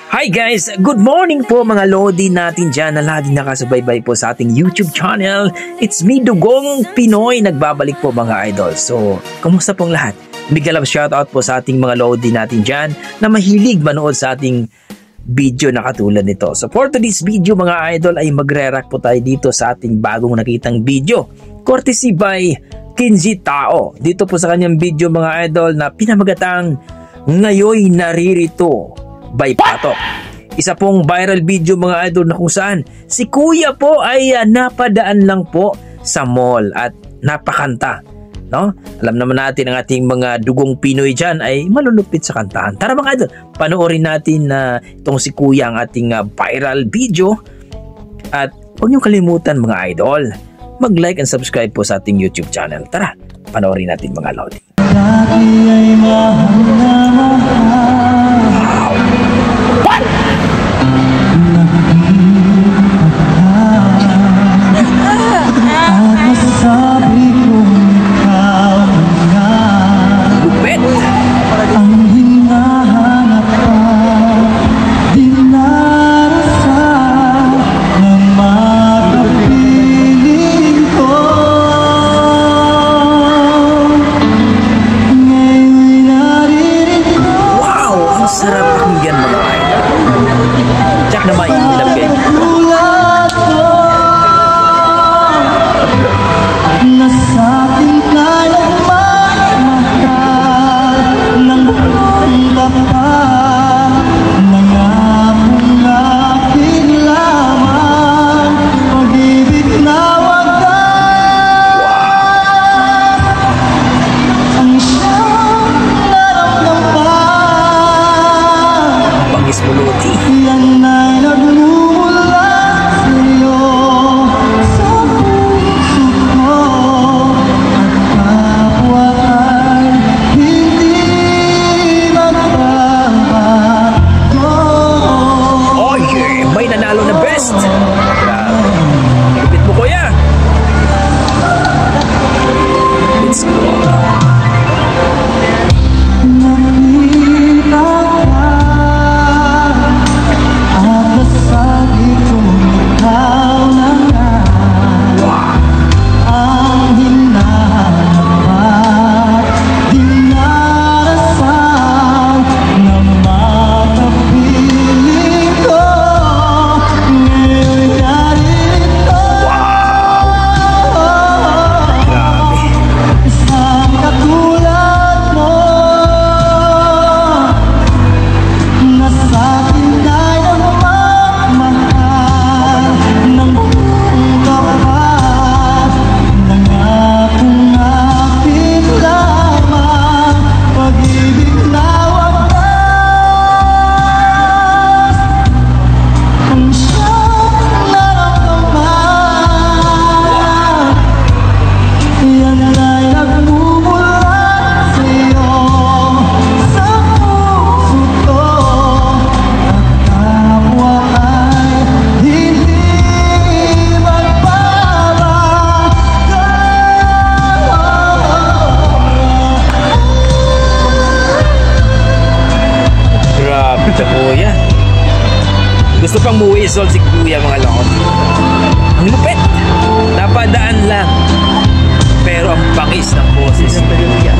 Hi guys! Good morning po mga Lodi natin dyan na laging nakasubaybay po sa ating YouTube channel. It's me, Dugong Pinoy. Nagbabalik po mga idol. So, kumusta pong lahat? Big love shoutout po sa ating mga Lodi natin dyan na mahilig manood sa ating video na katulad nito. So, for today's video mga idol ay magre-react po tayo dito sa ating bagong nakitang video. Courtesy by Kenji Tao. Dito po sa kanyang video mga idol na pinamagatang Ngayoy Naririto by Patok. Isa pong viral video mga idol na kung saan si Kuya po ay napadaan lang po sa mall at napakanta, no? Alam naman natin ang ating mga dugong Pinoy dyan ay malulupit sa kantahan. Tara mga idol, panoorin natin na itong si Kuya ang ating viral video. At huwag niyong kalimutan mga idol, mag-like and subscribe po sa ating YouTube channel. Tara, panoorin natin mga Lodi. Lagi ay mahal na mahal. Gusto pang muwisol si Kuya mga Lodi. Ang lupit, napadaan lang, pero ang bangis ng boses ni Kuya.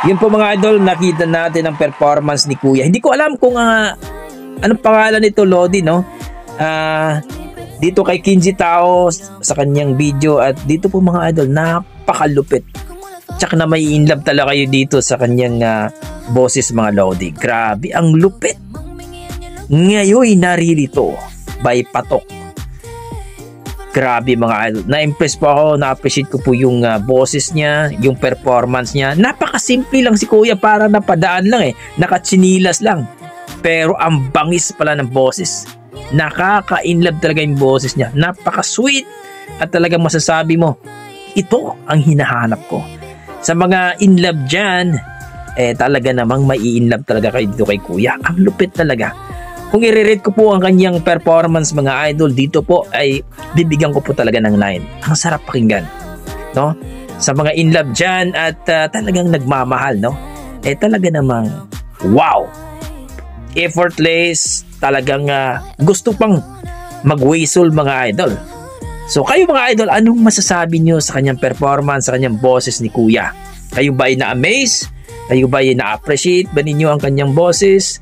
Yun po mga idol, nakita natin ang performance ni Kuya. Hindi ko alam kung anong pangalan nito, Lodi, no? Dito kay Kinji Tao sa kanyang video, at dito po mga idol, napakalupit. Tsaka na may inlove talaga kayo dito sa kanyang boses mga Lodi. Grabe, ang lupit. Ngayon naririto by Patok. Grabe mga idol. Na-impress po ako, na-appreciate ko po yung boses niya, yung performance niya. Napakasimple lang si Kuya, para napadaan lang nakatsinilas lang. Pero ang bangis pala ng boses. Nakaka-inlove talaga yung boses niya. Napaka-sweet. At talagang masasabi mo, ito ang hinahanap ko. Sa mga inlove dyan, talaga namang mai-inlove talaga kayo dito kay Kuya. Ang lupit talaga. Kung i-rate ko po ang kanyang performance mga idol, dito po ay bibigyan ko po talaga ng 9. Ang sarap pakinggan, no? Sa mga in love dyan at talagang nagmamahal, no? Talaga namang wow! Effortless, talagang gusto pang mag-whistle mga idol. So kayo mga idol, anong masasabi nyo sa kanyang performance, sa kanyang boses ni Kuya? Kayo ba ay na-amaze? Kayo ba ay na-appreciate ba ninyo ang kanyang boses?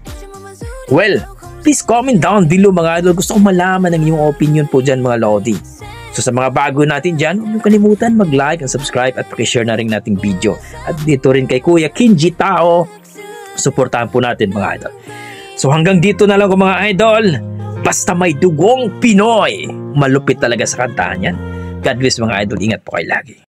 Well, please comment down below mga idol. Gusto kong malaman ang iyong opinion po dyan mga Lodi. So sa mga bago natin dyan, huwag niyo kalimutan mag-like and subscribe at pakishare na rin nating video. At dito rin kay Kuya Kinji Tao, supportahan po natin mga idol. So hanggang dito na lang ko mga idol. Basta may dugong Pinoy. Malupit talaga sa kantahan yan. God bless mga idol. Ingat po kayo lagi.